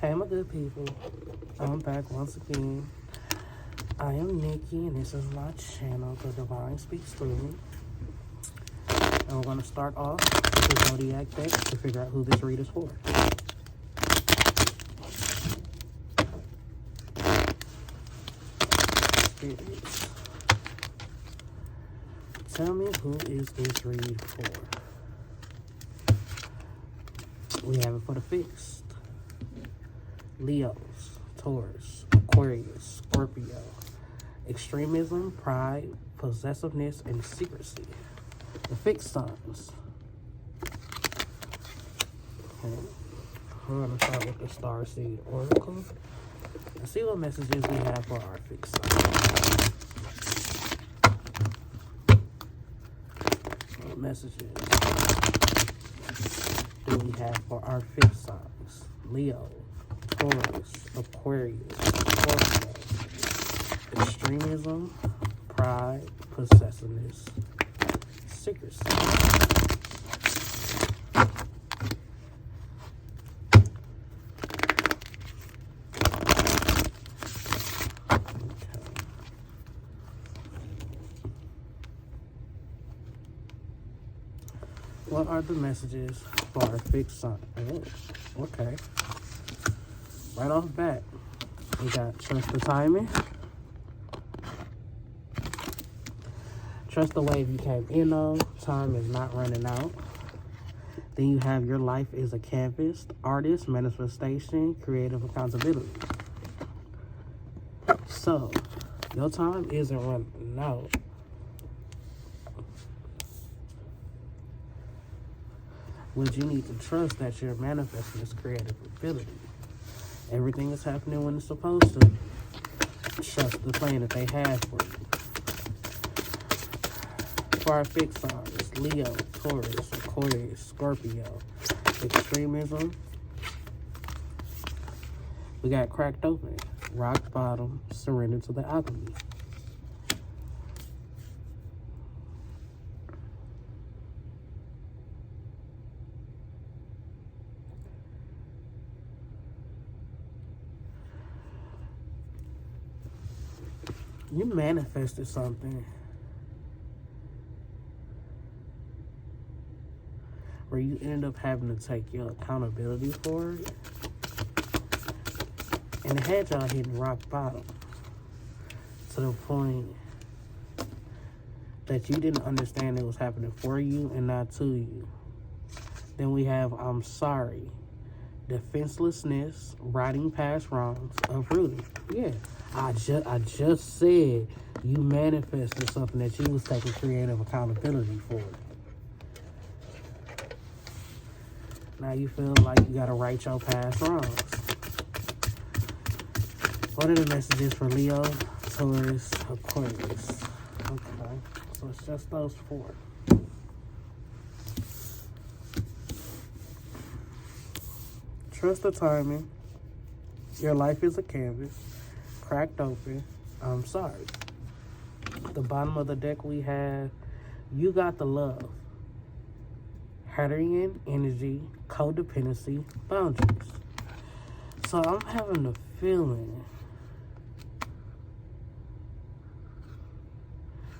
Hey, my good people. I'm back once again. I am Nikki, and this is my channel, The Divine Speaks Through Me. And we're going to start off with the Zodiac deck to figure out who this read is for. Spirits, tell me who is this read for. We have it for the fixed. Leos, Taurus, Aquarius, Scorpio. Extremism, pride, possessiveness, and secrecy. The fixed signs. Okay. We're going to start with the Starseed Oracle. And see what messages we have for our fixed signs. What messages do we have for our fixed signs? Leo, Taurus, Aquarius, Scorpio. Extremism, pride, possessiveness, secrecy. What are the messages for our fixed sign? Oh, okay. Right off the bat, we got trust the timing. Trust the wave you came in on. Time is not running out. Then you have your life is a canvas. Artist, manifestation, creative accountability. So, your time isn't running out. But you need to trust that you're manifesting this creative ability. Everything is happening when it's supposed to. Trust the plan that they have for you. For our fixed signs, Leo, Taurus, Aquarius, Scorpio. Extremism. We got cracked open. Rock bottom. Surrender to the alchemy. You manifested something where you ended up having to take your accountability for it. And it had y'all hitting rock bottom to the point that you didn't understand it was happening for you and not to you. Then we have I'm sorry, defenselessness, riding past wrongs, uprooting. Yeah, I just said you manifested something that you was taking creative accountability for. Now you feel like you gotta right your past wrongs. What are the messages for Leo, Taurus, Aquarius? Okay, so it's just those four. Trust the timing. Your life is a canvas. Cracked open. I'm sorry. At the bottom of the deck we have you got the love. Herdian energy, codependency, boundaries. So I'm having a feeling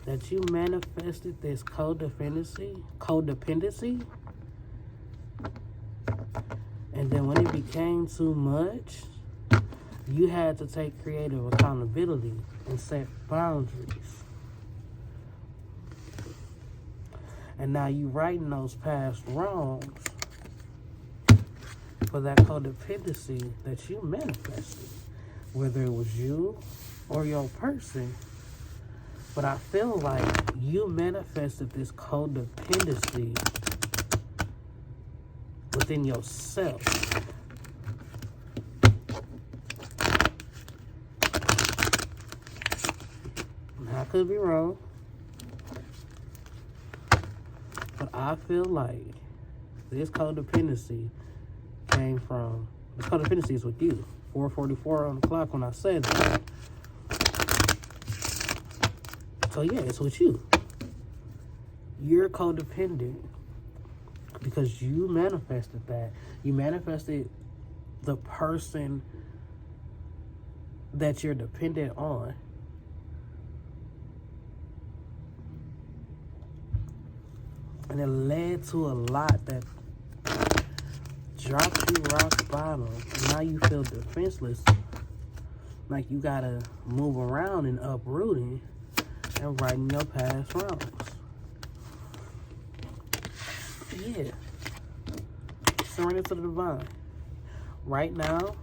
that you manifested this codependency, and then when it became too much, you had to take creative accountability and set boundaries. And now you righting those past wrongs for that codependency that you manifested, whether it was you or your person. But I feel like you manifested this codependency within yourself. I could be wrong, but I feel like this codependency came from, this codependency is with you. 4:44 on the clock when I said that. So yeah, it's with you. You're codependent because you manifested that. You manifested the person that you're dependent on. And it led to a lot that dropped you rock bottom. And now you feel defenseless. Like you gotta move around and uprooting and righting your past wrongs. Yeah. Surrender to the divine. Right now.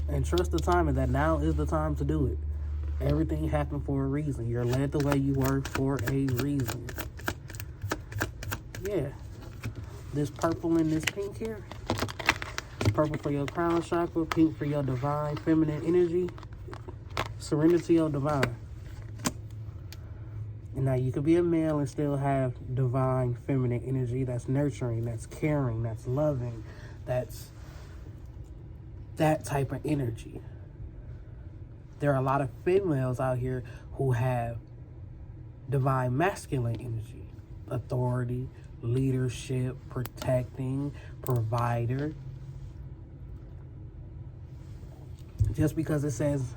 And trust the timing that now is the time to do it. Everything happened for a reason. You're led the way you were for a reason. Yeah. This purple and this pink here. Purple for your crown chakra, pink for your divine feminine energy. Surrender to your divine. And now you could be a male and still have divine feminine energy that's nurturing, that's caring, that's loving, that's that type of energy. There are a lot of females out here who have divine masculine energy, authority, leadership, protecting, provider. Just because it says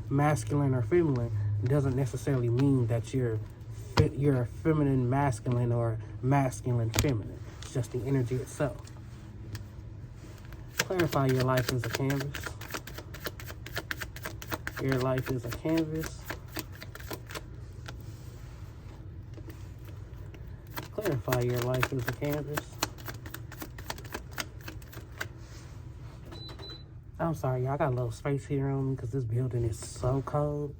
masculine or feminine doesn't necessarily mean that you're a feminine masculine or masculine feminine. It's just the energy itself. Clarify your life as a canvas. Your life is a canvas. Clarify your life as a canvas. I'm sorry, y'all. I got a little space heater on me because this building is so cold.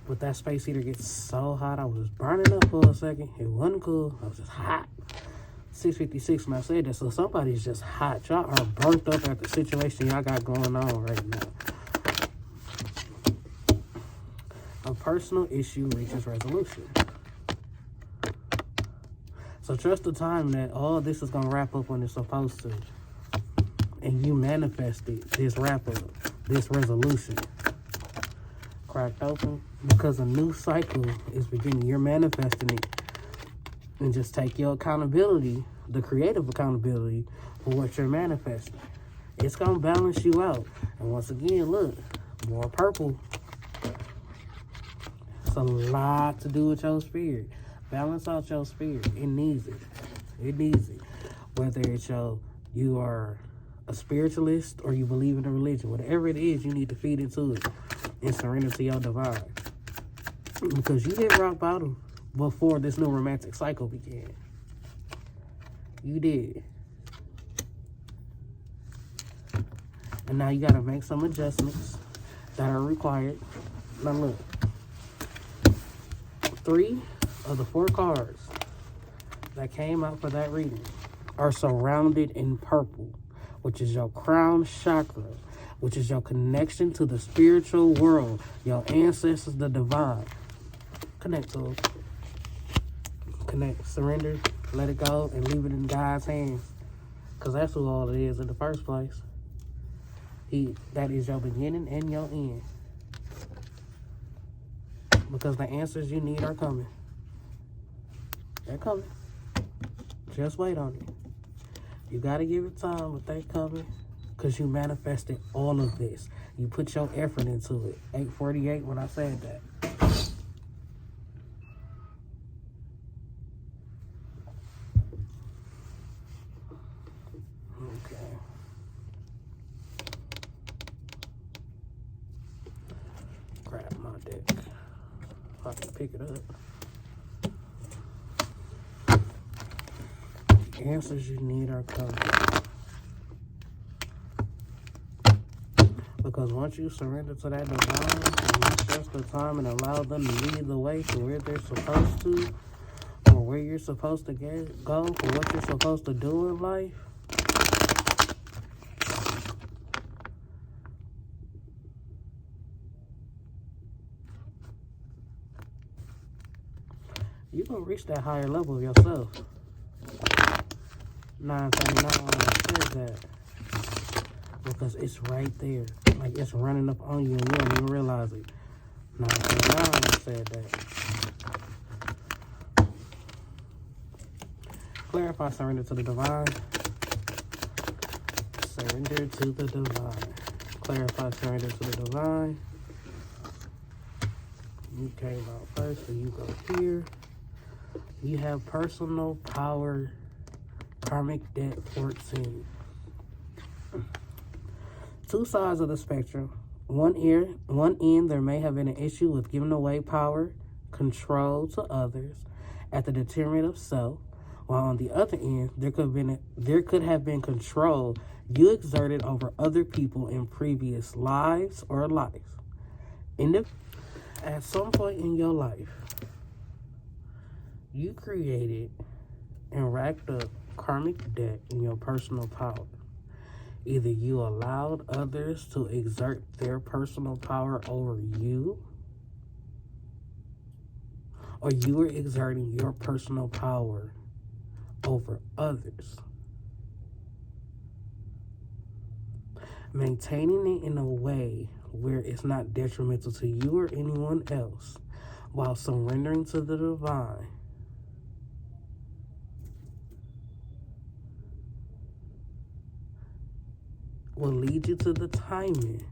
But that space heater gets so hot. I was burning up for a second. It wasn't cool. I was just hot. 6:56 when I said that. So somebody's just hot. Y'all are burnt up at the situation y'all got going on right now. A personal issue reaches resolution. So trust the time that all this is going to wrap up when it's supposed to. And you manifested this wrap up, this resolution. Cracked open because a new cycle is beginning. You're manifesting it. And just take your accountability, the creative accountability for what you're manifesting. It's going to balance you out. And once again, look, more purple. It's a lot to do with your spirit. Balance out your spirit. It needs it. It needs it. Whether it's you are a spiritualist or you believe in a religion, whatever it is, you need to feed into it and surrender to your divine. Because you hit rock bottom before this new romantic cycle began. You did. And now you got to make some adjustments that are required. Now look. 3 of the 4 cards that came out for that reading are surrounded in purple, which is your crown chakra, which is your connection to the spiritual world, your ancestors, the divine. Connect to them. Connect, surrender, let it go, and leave it in God's hands. Because that's who all it is in the first place. That is your beginning and your end. Because the answers you need are coming. They're coming. Just wait on it. You got to give it time, but they're coming. Because you manifested all of this. You put your effort into it. 8:48 when I said that. Okay. Grab my deck. I can pick it up. The answers you need are coming. Because once you surrender to that divine, and you trust the time and allow them to lead the way to where they're supposed to, or where you're supposed to go, for what you're supposed to do in life, you're going to reach that higher level of yourself. 939 when I said that. Because it's right there. Like it's running up on you and you don't even realize it. 939 when I said that. Clarify, surrender to the divine. Surrender to the divine. Clarify surrender to the divine. You came out first, so you go here. You have personal power, karmic debt 14. Two sides of the spectrum. One end, there may have been an issue with giving away power, control to others at the detriment of self, while on the other end, there could have been control you exerted over other people in previous lives or life. At some point in your life, you created and racked up karmic debt in your personal power. Either you allowed others to exert their personal power over you, or you were exerting your personal power over others. Maintaining it in a way where it's not detrimental to you or anyone else, while surrendering to the divine. Will lead you to the timing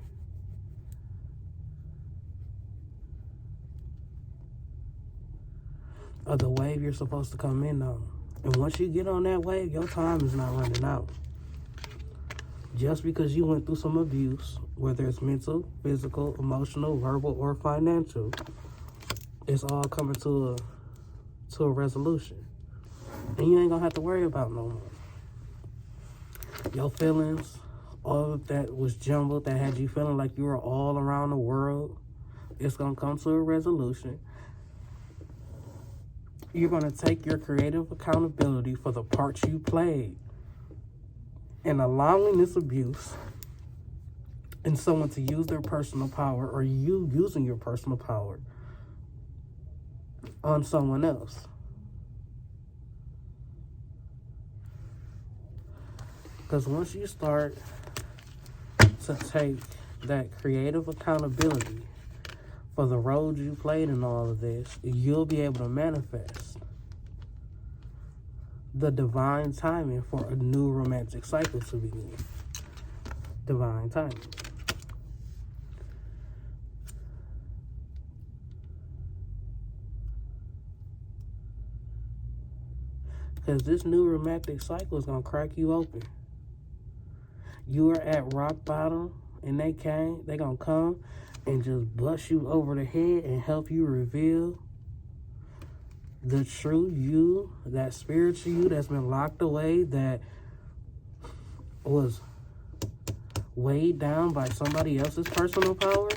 of the wave you're supposed to come in on. And once you get on that wave, your time is not running out. Just because you went through some abuse, whether it's mental, physical, emotional, verbal, or financial, it's all coming to a resolution. And you ain't gonna have to worry about no more. Your feelings, all of that was jumbled, that had you feeling like you were all around the world, it's gonna come to a resolution. You're gonna take your creative accountability for the parts you played in allowing this abuse and someone to use their personal power, or you using your personal power on someone else. Because once you start to take that creative accountability for the roles you played in all of this, you'll be able to manifest the divine timing for a new romantic cycle to begin. Divine timing. Because this new romantic cycle is going to crack you open. You were at rock bottom and they going to come and just bust you over the head and help you reveal the true you, that spiritual you that's been locked away, that was weighed down by somebody else's personal power.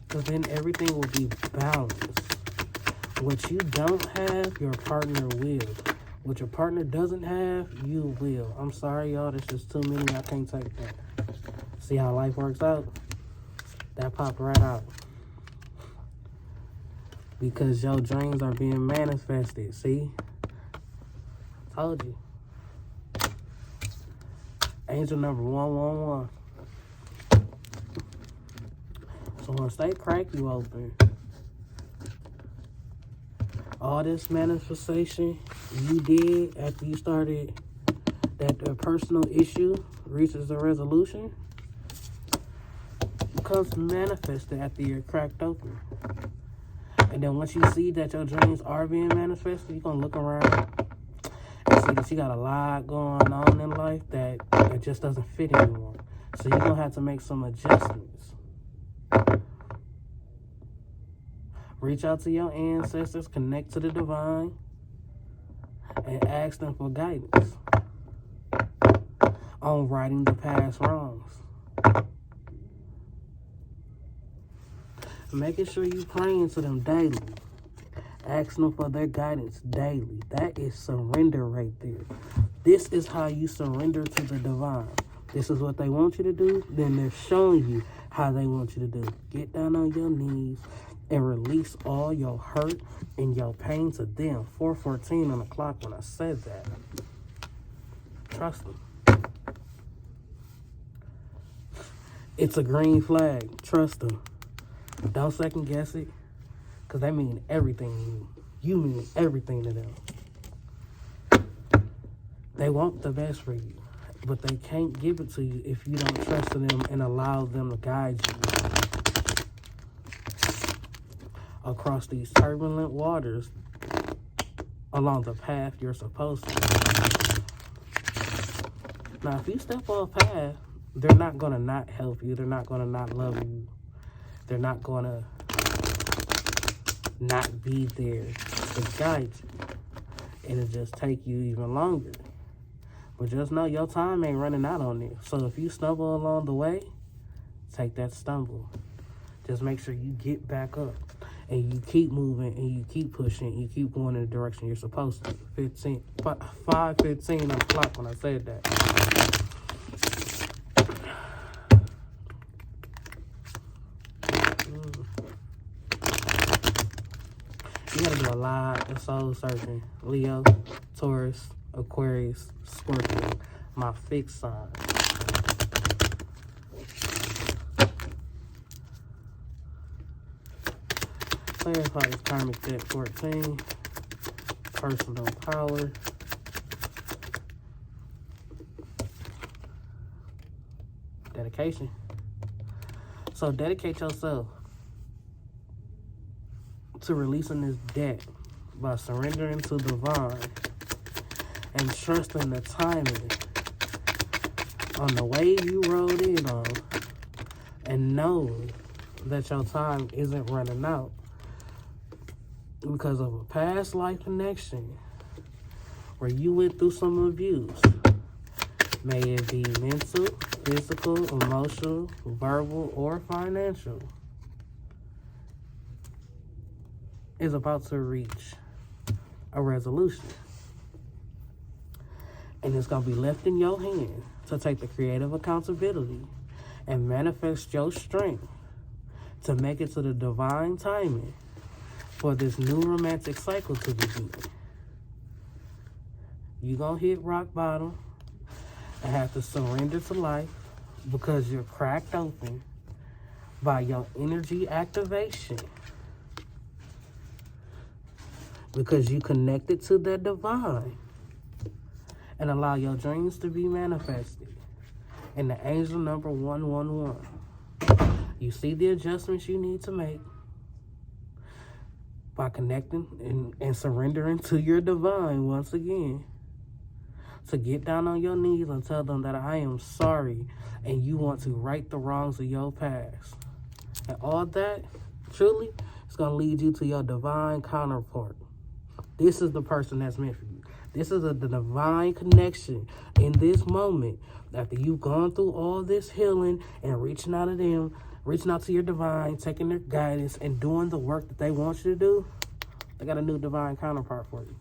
Because then everything will be balanced. What you don't have, your partner will. What your partner doesn't have, you will. I'm sorry, y'all. There's just too many. I can't take that. See how life works out? That popped right out. Because your dreams are being manifested. See? Told you. Angel number 111. So once they crack you open, all this manifestation you did after you started, that the personal issue reaches a resolution, becomes manifested after you're cracked open. And then once you see that your dreams are being manifested, you're going to look around and see that you got a lot going on in life that just doesn't fit anymore. So you're going to have to make some adjustments. Reach out to your ancestors, connect to the divine, and ask them for guidance on righting the past wrongs. Making sure you praying to them daily. Asking them for their guidance daily. That is surrender right there. This is how you surrender to the divine. This is what they want you to do. Then they're showing you how they want you to do. Get down on your knees and release all your hurt and your pain to them. 4:14 on the clock when I said that. Trust them. It's a green flag. Trust them. Don't second guess it, because they mean everything to you. You mean everything to them. They want the best for you, but they can't give it to you if you don't trust in them and allow them to guide you across these turbulent waters along the path you're supposed to. Now, if you step off path, they're not going to not help you. They're not going to not love you. They're not going to not be there to guide you. It'll just take you even longer. But just know your time ain't running out on it. So if you stumble along the way, take that stumble. Just make sure you get back up. And you keep moving and you keep pushing. And you keep going in the direction you're supposed to. 5:15 on the clock when I said that. You gotta do a lot of soul searching. Leo, Taurus, Aquarius, Scorpio, my fixed sign. Clarify this karmic debt 14. Personal power. Dedication. So dedicate yourself to releasing this debt by surrendering to divine and trusting the timing on the wave you rode in on, and know that your time isn't running out because of a past life connection where you went through some abuse. May it be mental, physical, emotional, verbal, or financial. Is about to reach a resolution. And it's going to be left in your hand to take the creative accountability and manifest your strength to make it to the divine timing for this new romantic cycle to begin. You're going to hit rock bottom and have to surrender to life because you're cracked open by your energy activation. Because you connected to the divine and allow your dreams to be manifested. And the angel number 111. You see the adjustments you need to make by connecting and surrendering to your divine once again. To get down on your knees and tell them that I am sorry and you want to right the wrongs of your past. And all that, truly, is going to lead you to your divine counterpart. This is the person that's meant for you. This is the divine connection in this moment. After you've gone through all this healing and reaching out to them, reaching out to your divine, taking their guidance, and doing the work that they want you to do, they got a new divine counterpart for you.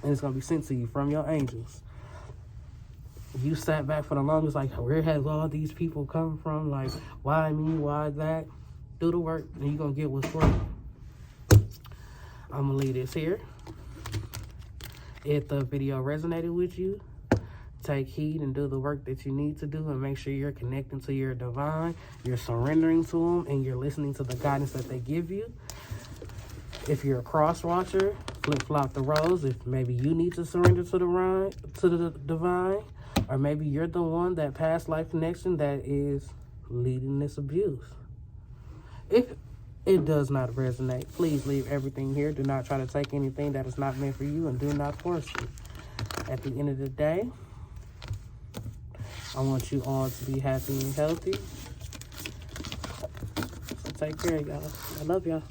And it's going to be sent to you from your angels. You sat back for the longest, like, where has all these people come from? Like, why me? Why that? Do the work, and you're going to get what's for you. I'm going to leave this here. If the video resonated with you, take heed and do the work that you need to do, and make sure you're connecting to your divine, you're surrendering to them, and you're listening to the guidance that they give you. If you're a cross watcher, flip-flop the roles. If maybe you need to surrender to the divine, or maybe you're the one, that past life connection, that is leading this abuse. If it does not resonate, please leave everything here. Do not try to take anything that is not meant for you, and do not force it. At the end of the day, I want you all to be happy and healthy. So take care, y'all. I love y'all.